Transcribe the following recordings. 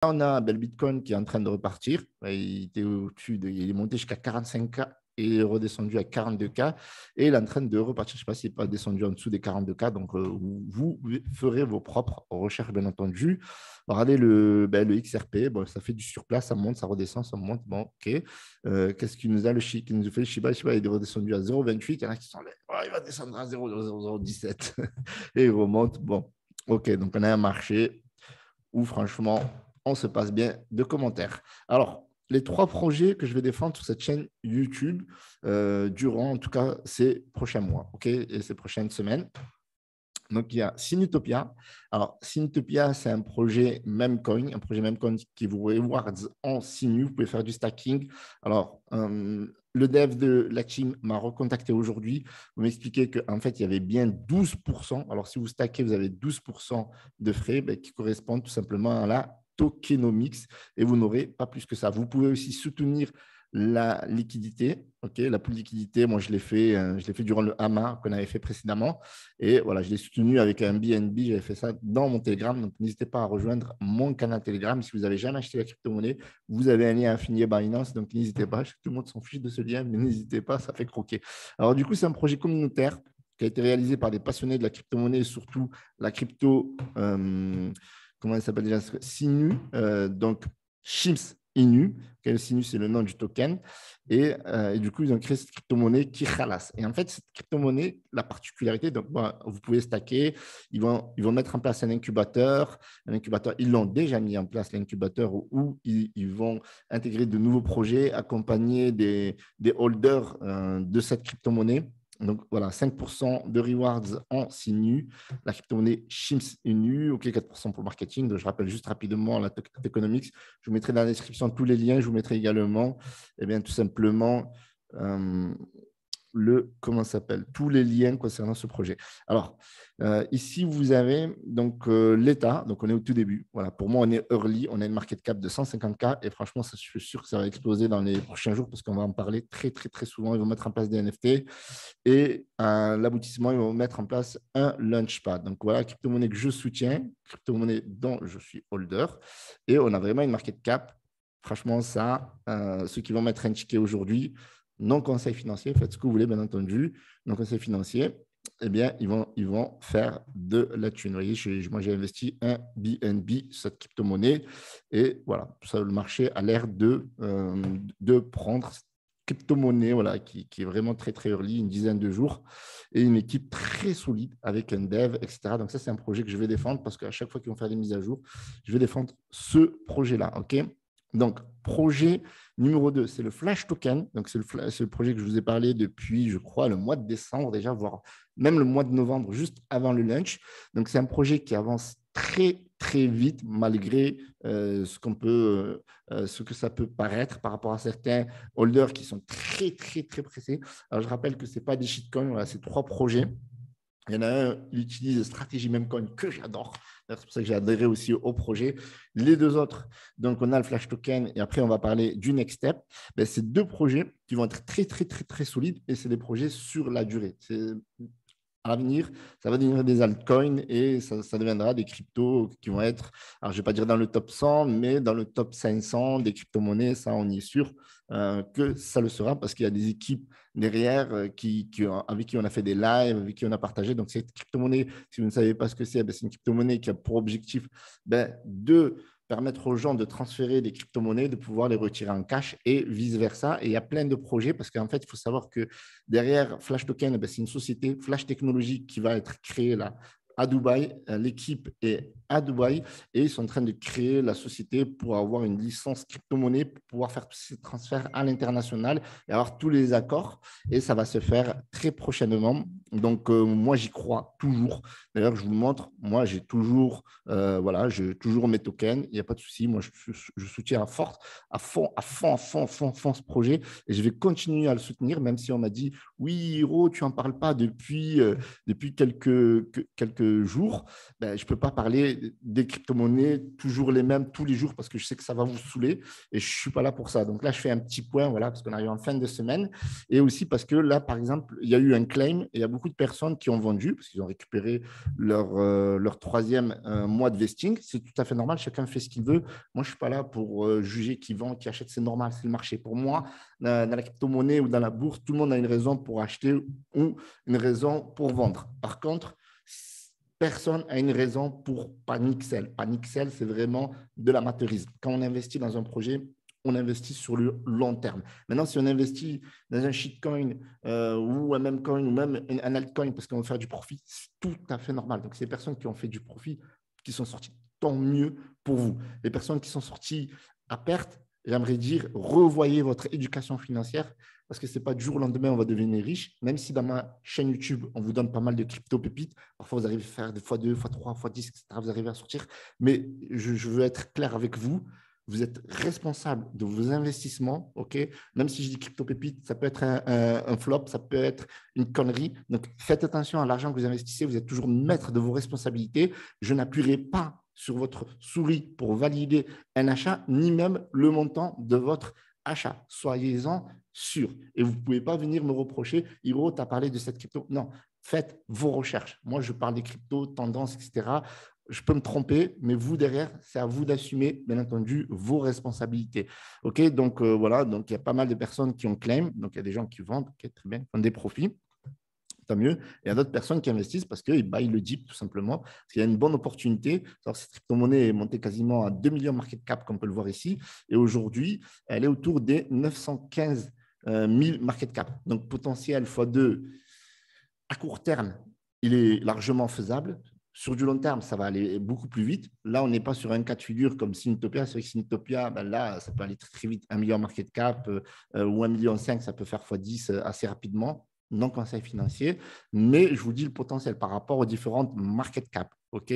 on a le Bitcoin qui est en train de repartir. Il était au-dessus, il est monté jusqu'à 45K et il est redescendu à 42K. Et il est en train de repartir. Je ne sais pas s'il n'est pas descendu en dessous des 42K. Donc, vous ferez vos propres recherches, bien entendu. Regardez le XRP. Bon, ça fait du surplace, ça monte, ça redescend, ça monte. Bon, OK. Qu'est-ce qu'il nous a qui nous fait le Shiba? Le Shiba, il est redescendu à 0,28. Il y en a qui sont là. Oh, il va descendre à 0,0017. Et il remonte. Bon, OK. Donc, on a un marché où franchement, on se passe bien de commentaires. Alors, les 3 projets que je vais défendre sur cette chaîne YouTube durant, en tout cas, ces prochains mois, OK, et ces prochaines semaines. Donc, il y a Sinutopia. Alors, Sinutopia, c'est un projet Memcoin, qui vous rewards en Sinu. Vous pouvez faire du stacking. Alors, le dev de la team m'a recontacté aujourd'hui. Vous m'expliquez qu'en fait, il y avait bien 12%. Alors, si vous stackez, vous avez 12% de frais qui correspondent tout simplement à la tokenomics et vous n'aurez pas plus que ça. Vous pouvez aussi soutenir la liquidité. OK, la pool de liquidité, moi, je l'ai fait durant le AMA qu'on avait fait précédemment. Et voilà, je l'ai soutenu avec un BNB. J'avais fait ça dans mon Telegram. Donc, n'hésitez pas à rejoindre mon canal Telegram. Si vous n'avez jamais acheté la crypto-monnaie, vous avez un lien affilié Binance. Donc, n'hésitez pas. Je sais que tout le monde s'en fiche de ce lien, mais n'hésitez pas, ça fait croquer. Alors, du coup, c'est un projet communautaire qui a été réalisé par des passionnés de la crypto-monnaie et surtout la crypto, comment elle s'appelle déjà? Sinu, donc Shims Inu. Le Sinu, c'est le nom du token. Et du coup, ils ont créé cette crypto-monnaie qui ralasse. Et en fait, cette crypto-monnaie, la particularité, donc, vous pouvez stacker, ils vont mettre en place un incubateur. Ils l'ont déjà mis en place, l'incubateur, où ils vont intégrer de nouveaux projets, accompagner des holders de cette crypto-monnaie. Donc voilà, 5% de rewards en Sinu, la crypto-monnaie Shims Inu, OK, 4% pour le marketing. Donc, je rappelle juste rapidement la tokenomics. Je vous mettrai dans la description tous les liens. Je vous mettrai également, tout simplement, tous les liens concernant ce projet. Alors, ici, vous avez donc l'état. Donc, on est au tout début. Voilà, pour moi, on est early. On a une market cap de 150K et franchement, je suis sûr que ça va exploser dans les prochains jours parce qu'on va en parler très, très, très souvent. Ils vont mettre en place des NFT et à l'aboutissement, ils vont mettre en place un launchpad. Donc, voilà, crypto-monnaie que je soutiens, crypto-monnaie dont je suis holder et on a vraiment une market cap. Franchement, ça, ceux qui vont mettre un ticket aujourd'hui, non conseil financier, faites ce que vous voulez, bien entendu, non conseil financier, eh bien, ils vont faire de la thune. Vous voyez, moi, j'ai investi un BNB, cette crypto-monnaie, et voilà, ça, le marché a l'air de prendre cette crypto-monnaie voilà, qui est vraiment très, très early, une dizaine de jours, et une équipe très solide avec un dev, etc. Donc, ça, c'est un projet que je vais défendre parce qu'à chaque fois qu'ils vont faire des mises à jour, je vais défendre ce projet-là. OK? Donc, projet numéro 2, c'est le Flash Token. Donc, c'est le projet que je vous ai parlé depuis, je crois, le mois de décembre déjà, voire même le mois de novembre, juste avant le launch. Donc, c'est un projet qui avance très, très vite, malgré ce que ça peut paraître par rapport à certains holders qui sont très, très, très pressés. Alors, je rappelle que ce n'est pas des shitcoins, voilà, c'est 3 projets. Il y en a un, il utilise stratégie Memcoin que j'adore. C'est pour ça que j'ai adhéré aussi au projet. Les 2 autres, donc on a le Flash Token et après on va parler du Next Step. C'est 2 projets qui vont être très, très, très, très solides et c'est des projets sur la durée. À l'avenir, ça va devenir des altcoins et ça deviendra des cryptos qui vont être, alors je ne vais pas dire dans le top 100, mais dans le top 500 des crypto-monnaies. Ça, on y est sûr que ça le sera parce qu'il y a des équipes derrière avec qui on a fait des lives, avec qui on a partagé. Donc, cette crypto-monnaie, si vous ne savez pas ce que c'est une crypto-monnaie qui a pour objectif de permettre aux gens de transférer des crypto-monnaies, de pouvoir les retirer en cash et vice-versa. Et il y a plein de projets parce qu'en fait, il faut savoir que derrière Flash Token, c'est une société Flash Technologies qui va être créée là à Dubaï. L'équipe est à Dubaï et ils sont en train de créer la société pour avoir une licence crypto-monnaie pour pouvoir faire tous ces transferts à l'international et avoir tous les accords. Et ça va se faire très prochainement. Donc, moi, j'y crois toujours. D'ailleurs, je vous le montre. Moi, j'ai toujours mes tokens. Il n'y a pas de souci. Moi, je soutiens à fond ce projet et je vais continuer à le soutenir, même si on m'a dit oui, Hiro, tu n'en parles pas depuis quelques jours, ben, je ne peux pas parler des crypto-monnaies toujours les mêmes tous les jours parce que je sais que ça va vous saouler et je ne suis pas là pour ça. Donc là, je fais un petit point, voilà, parce qu'on arrive en fin de semaine et aussi parce que là, par exemple, il y a eu un claim et il y a beaucoup de personnes qui ont vendu parce qu'ils ont récupéré leur troisième mois de vesting. C'est tout à fait normal, chacun fait ce qu'il veut. Moi, je ne suis pas là pour juger qui vend, qui achète, c'est normal, c'est le marché. Pour moi, dans la crypto-monnaie ou dans la bourse, tout le monde a une raison pour acheter ou une raison pour vendre. Par contre, personne n'a une raison pour paniquer. Paniquer, c'est vraiment de l'amateurisme. Quand on investit dans un projet, on investit sur le long terme. Maintenant, si on investit dans un shitcoin ou un meme coin ou même un altcoin parce qu'on veut faire du profit, c'est tout à fait normal. Donc, ces personnes qui ont fait du profit, qui sont sorties, tant mieux pour vous. Les personnes qui sont sorties à perte, j'aimerais dire, revoyez votre éducation financière parce que ce n'est pas du jour au lendemain on va devenir riche. Même si dans ma chaîne YouTube, on vous donne pas mal de crypto-pépites, parfois vous arrivez à faire des x2, x3, x10, etc. Vous arrivez à sortir. Mais je veux être clair avec vous. Vous êtes responsable de vos investissements, ok? Même si je dis crypto-pépite, ça peut être un flop, ça peut être une connerie. Donc, faites attention à l'argent que vous investissez. Vous êtes toujours maître de vos responsabilités. Je n'appuierai pas sur votre souris pour valider un achat, ni même le montant de votre achat. Soyez-en sûr. Et vous ne pouvez pas venir me reprocher, Hiro, tu as parlé de cette crypto. Non, faites vos recherches. Moi, je parle des cryptos, tendances, etc. Je peux me tromper, mais vous, derrière, c'est à vous d'assumer, bien entendu, vos responsabilités. OK, donc voilà, donc il y a pas mal de personnes qui ont claim. Donc, il y a des gens qui vendent, okay, très bien, qui ont des profits. Tant mieux. Et il y a d'autres personnes qui investissent parce qu'ils baillent le dip, tout simplement. Parce qu'il y a une bonne opportunité. Alors, cette crypto-monnaie est montée quasiment à 2 millions market cap, comme on peut le voir ici. Et aujourd'hui, elle est autour des 915 000 market cap. Donc, potentiel x2 à court terme, il est largement faisable. Sur du long terme, ça va aller beaucoup plus vite. Là, on n'est pas sur un cas de figure comme Synthopia. C'est vrai que Synthopia, ben là, ça peut aller très, très vite. 1 million market cap ou 1,5 million, ça peut faire x10 assez rapidement. Non conseil financier, mais je vous dis le potentiel par rapport aux différentes market cap. OK,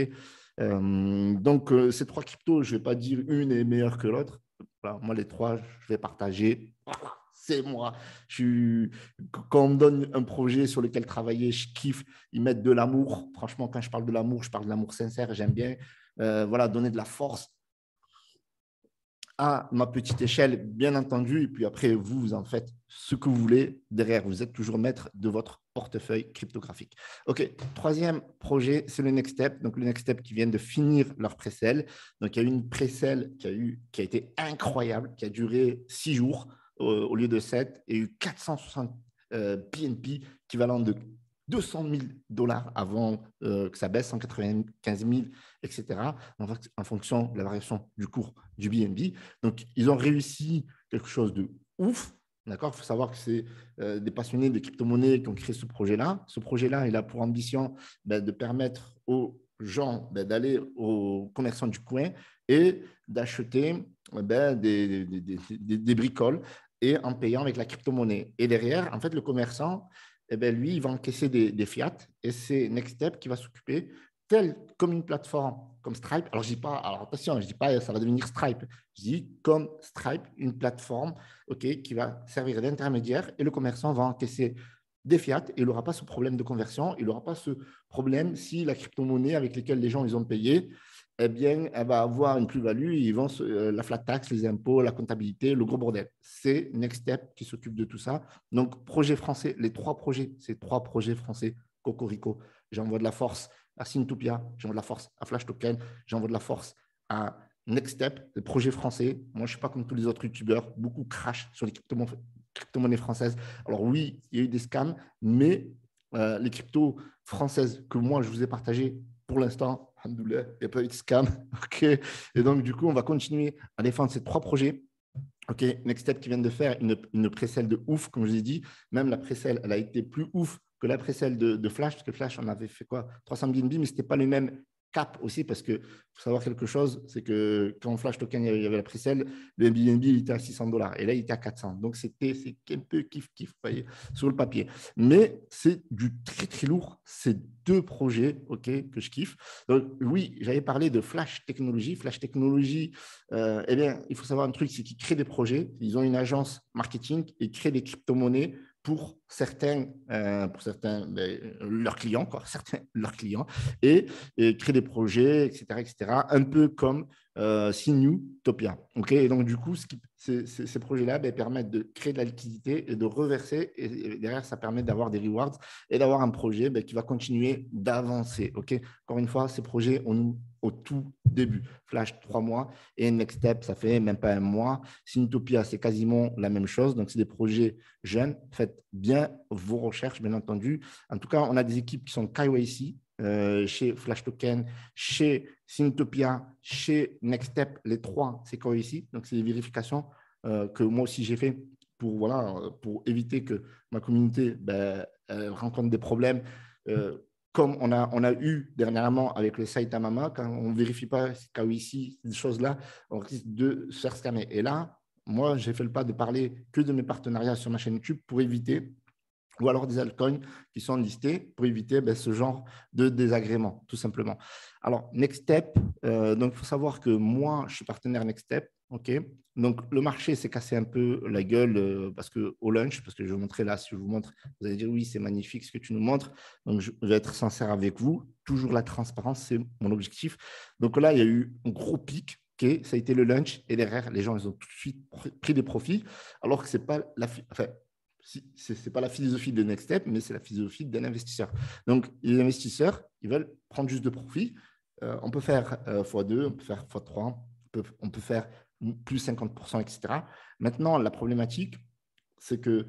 donc, ces trois cryptos, je ne vais pas dire une est meilleure que l'autre. Voilà, moi, les trois, je vais partager. Voilà, c'est moi. Quand on me donne un projet sur lequel travailler, je kiffe. Ils mettent de l'amour. Franchement, quand je parle de l'amour sincère. J'aime bien voilà, donner de la force à ma petite échelle, bien entendu. Et puis après, vous en faites ce que vous voulez. Derrière, vous êtes toujours maître de votre portefeuille cryptographique. OK, troisième projet, c'est le Next Step. Donc, le Next Step qui vient de finir leur pré-sale. Donc, il y a eu une pré-sale qui a été incroyable, qui a duré 6 jours au lieu de 7 et eu 460 BNP, équivalent de 200 000 $ avant que ça baisse, 195 000, etc., en fonction de la variation du cours du BNB. Donc, ils ont réussi quelque chose de ouf. D'accord, il faut savoir que c'est des passionnés de crypto-monnaies qui ont créé ce projet-là. Ce projet-là, il a pour ambition de permettre aux gens d'aller aux commerçants du coin et d'acheter des bricoles et en payant avec la crypto-monnaie. Et derrière, en fait, le commerçant, lui, il va encaisser des fiat et c'est Next Step qui va s'occuper, tel comme une plateforme comme Stripe. Alors, je dis pas, alors attention, je dis pas ça va devenir Stripe. Je dis comme Stripe, une plateforme qui va servir d'intermédiaire et le commerçant va encaisser des fiat et il n'aura pas ce problème de conversion. Il n'aura pas ce problème si la crypto-monnaie avec laquelle les gens ils ont payé, elle va avoir une plus-value. Ils vont la flat tax, les impôts, la comptabilité, le gros bordel. C'est Next Step qui s'occupe de tout ça. Donc, projet français, les trois projets, c'est 3 projets français. Cocorico, j'envoie de la force à Syntopia, j'envoie de la force à Flash Token, j'envoie de la force à Next Step, des projets français. Moi, je ne suis pas comme tous les autres youtubeurs. Beaucoup crachent sur les crypto-monnaies françaises. Alors oui, il y a eu des scams, mais les cryptos françaises que moi, je vous ai partagées pour l'instant, alhamdoulilah, il n'y a pas eu de scam. Okay. Et donc, du coup, on va continuer à défendre ces 3 projets. OK, Next Step qui vient de faire une pré-sale de ouf, comme je vous ai dit. Même la pré-sale, elle a été plus ouf que la pré-sale de Flash, parce que Flash, on avait fait quoi 300 BNB, mais ce n'était pas les mêmes cap aussi, parce qu'il faut savoir quelque chose, c'est que quand Flash Token, il y avait la pré-sale, le BNB, il était à 600 $. Et là, il était à 400. Donc, c'est un peu kiff-kiff, voyez, sur le papier. Mais c'est du très, très lourd. C'est 2 projets que je kiffe. Donc, oui, j'avais parlé de Flash Technology. Flash Technology, eh bien, il faut savoir un truc, c'est qu'ils créent des projets. Ils ont une agence marketing et ils créent des crypto-monnaies pour certains leurs clients, quoi, certains leurs clients, et créer des projets, etc., un peu comme Sinutopia. Okay, et donc, du coup, ces projets-là permettent de créer de la liquidité et de reverser. Et derrière, ça permet d'avoir des rewards et d'avoir un projet qui va continuer d'avancer. Okay, encore une fois, ces projets, on nous au tout début. Flash, 3 mois, et Next Step, ça fait même pas un mois. Sinutopia, c'est quasiment la même chose. Donc, c'est des projets jeunes. Faites bien vos recherches, bien entendu. En tout cas, on a des équipes qui sont KYC, chez Flash Token, chez Sinutopia, chez Next Step, les trois, c'est KYC. Donc, c'est des vérifications que moi aussi j'ai fait pour éviter que ma communauté rencontre des problèmes. Comme on a eu dernièrement avec le Saitama, quand on ne vérifie pas KYC, ces choses-là, on risque de se faire scammer. Et là, moi, j'ai fait le pas de parler que de mes partenariats sur ma chaîne YouTube pour éviter, ou alors des altcoins qui sont listés pour éviter ce genre de désagrément, tout simplement. Alors, Next Step, donc il faut savoir que moi, je suis partenaire Next Step. Okay, donc, le marché s'est cassé un peu la gueule parce qu'au lunch, parce que je vais vous montrer là, si je vous montre, vous allez dire oui, c'est magnifique ce que tu nous montres. Donc, je vais être sincère avec vous. Toujours la transparence, c'est mon objectif. Donc là, il y a eu un gros pic. Okay, ça a été le lunch et derrière, les gens ils ont tout de suite pris des profits alors que ce n'est pas c'est pas la philosophie de Next Step, mais c'est la philosophie d'un investisseur. Donc, les investisseurs, ils veulent prendre juste de profit. On peut faire x2, on peut faire x3, on peut faire plus 50%, etc. Maintenant, la problématique, c'est que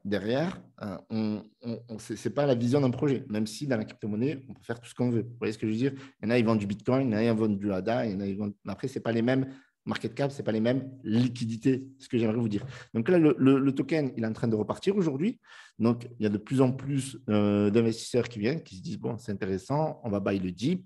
derrière, ce n'est pas la vision d'un projet, même si dans la crypto-monnaie, on peut faire tout ce qu'on veut. Vous voyez ce que je veux dire? Il y en a, ils vendent du Bitcoin, il y en a, ils vendent du ADA, il y en a, ils vendent... Après, ce n'est pas les mêmes market cap, ce n'est pas les mêmes liquidités, ce que j'aimerais vous dire. Donc là, le token, il est en train de repartir aujourd'hui. Donc, il y a de plus en plus d'investisseurs qui viennent, qui se disent, bon, c'est intéressant, on va buy le DIP.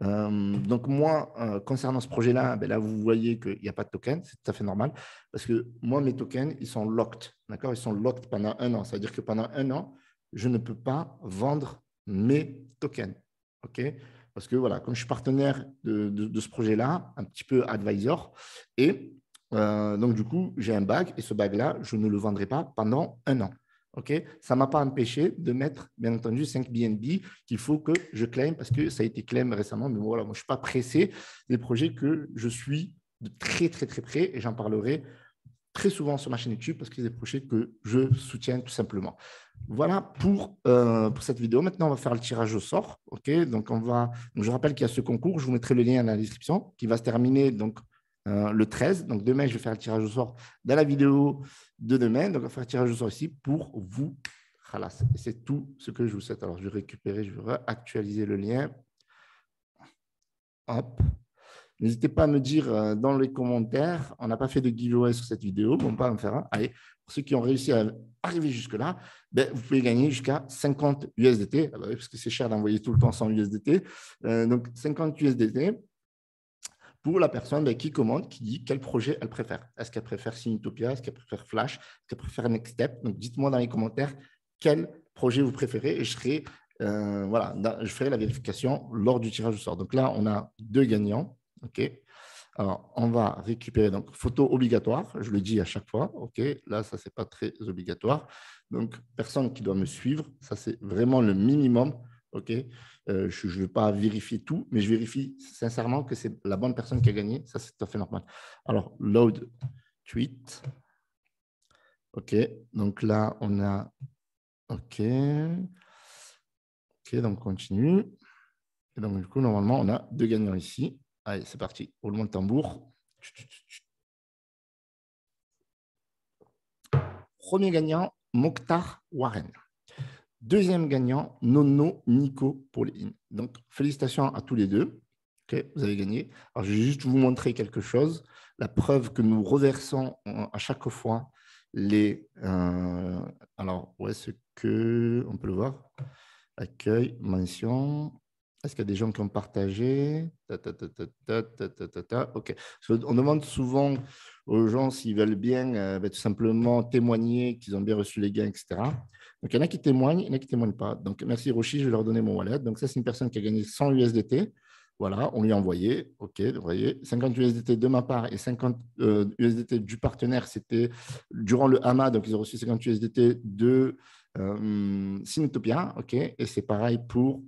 Donc, moi, concernant ce projet-là, là, vous voyez qu'il n'y a pas de token, c'est tout à fait normal, parce que moi, mes tokens, ils sont locked, d'accord? Ils sont locked pendant 1 an. C'est-à-dire que pendant 1 an, je ne peux pas vendre mes tokens, OK? Parce que, voilà, comme je suis partenaire de ce projet-là, un petit peu advisor, et donc, du coup, j'ai un bag, et ce bag-là, je ne le vendrai pas pendant 1 an. Okay, ça ne m'a pas empêché de mettre, bien entendu, 5 BNB qu'il faut que je claim parce que ça a été claim récemment. Mais voilà, moi, je ne suis pas pressé des projets que je suis de très, très, très près et j'en parlerai très souvent sur ma chaîne YouTube parce que c'est des projets que je soutiens tout simplement. Voilà pour cette vidéo. Maintenant, on va faire le tirage au sort. Okay, donc, je rappelle qu'il y a ce concours. Je vous mettrai le lien dans la description qui va se terminer donc, le 13. Donc, demain, je vais faire le tirage au sort dans la vidéo de demain. Donc, on va faire le tirage au sort ici pour vous. C'est tout ce que je vous souhaite. Alors, je vais récupérer, je vais réactualiser le lien. Hop. N'hésitez pas à me dire dans les commentaires, on n'a pas fait de giveaway sur cette vidéo, bon, on va en faire un. Allez, pour ceux qui ont réussi à arriver jusque-là, vous pouvez gagner jusqu'à 50 USDT, parce que c'est cher d'envoyer tout le temps 100 USDT. Donc, 50 USDT pour la personne qui commande, qui dit quel projet elle préfère. Est-ce qu'elle préfère Sinutopia? Est-ce qu'elle préfère Flash? Est-ce qu'elle préfère Next Step? Donc, dites-moi dans les commentaires quel projet vous préférez et je serai, je ferai la vérification lors du tirage au sort. Donc là, on a 2 gagnants. OK. Alors, on va récupérer donc photo obligatoire. Je le dis à chaque fois. OK. Là, ça, c'est pas très obligatoire. Donc, personne qui doit me suivre. Ça, c'est vraiment le minimum. OK. Je ne vais pas vérifier tout, mais je vérifie sincèrement que c'est la bonne personne qui a gagné. Ça, c'est tout à fait normal. Alors, load tweet. OK. Donc là, on a... OK. OK. Donc, on continue. Et donc, du coup, normalement, on a 2 gagnants ici. Allez, c'est parti. Roulement de tambour. Premier gagnant, Mokhtar Warren. Deuxième gagnant, Nono Nico Pauline. Donc, félicitations à tous les deux. Okay, vous avez gagné. Alors, je vais juste vous montrer quelque chose. La preuve que nous reversons à chaque fois les... alors, où est-ce qu'on peut le voir? Accueil, mention... Est-ce qu'il y a des gens qui ont partagé? OK. On demande souvent aux gens s'ils veulent bien tout simplement témoigner qu'ils ont bien reçu les gains, etc. Donc, il y en a qui témoignent, il y en a qui ne témoignent pas. Donc, merci Rochi, je vais leur donner mon wallet. Donc, ça, c'est une personne qui a gagné 100 USDT. Voilà, on lui a envoyé. OK, vous voyez, 50 USDT de ma part et 50 USDT du partenaire, c'était durant le AMA. Donc, ils ont reçu 50 USDT de Synutopia. OK, et c'est pareil pour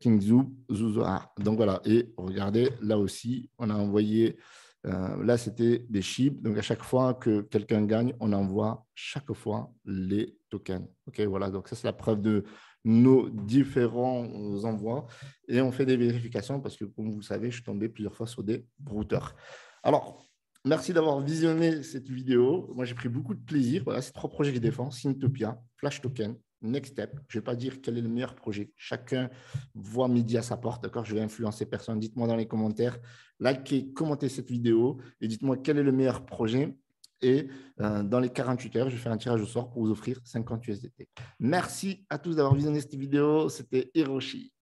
Kingzoo, Zuzoar. Donc, voilà. Et regardez, là aussi, on a envoyé. Là, c'était des chips. Donc, à chaque fois que quelqu'un gagne, on envoie chaque fois les tokens. OK, voilà. Donc, ça, c'est la preuve de nos différents envois et on fait des vérifications parce que, comme vous le savez, je suis tombé plusieurs fois sur des brouteurs. Alors, merci d'avoir visionné cette vidéo. Moi, j'ai pris beaucoup de plaisir. Voilà, ces 3 projets que je défends, Synutopia, Flash Token, Next Step. Je ne vais pas dire quel est le meilleur projet. Chacun voit midi à sa porte. D'accord, je vais influencer personne. Dites-moi dans les commentaires, likez, commentez cette vidéo et dites-moi quel est le meilleur projet. Et dans les 48 heures, je vais faire un tirage au sort pour vous offrir 50 USDT. Merci à tous d'avoir visionné cette vidéo. C'était Hiroshi.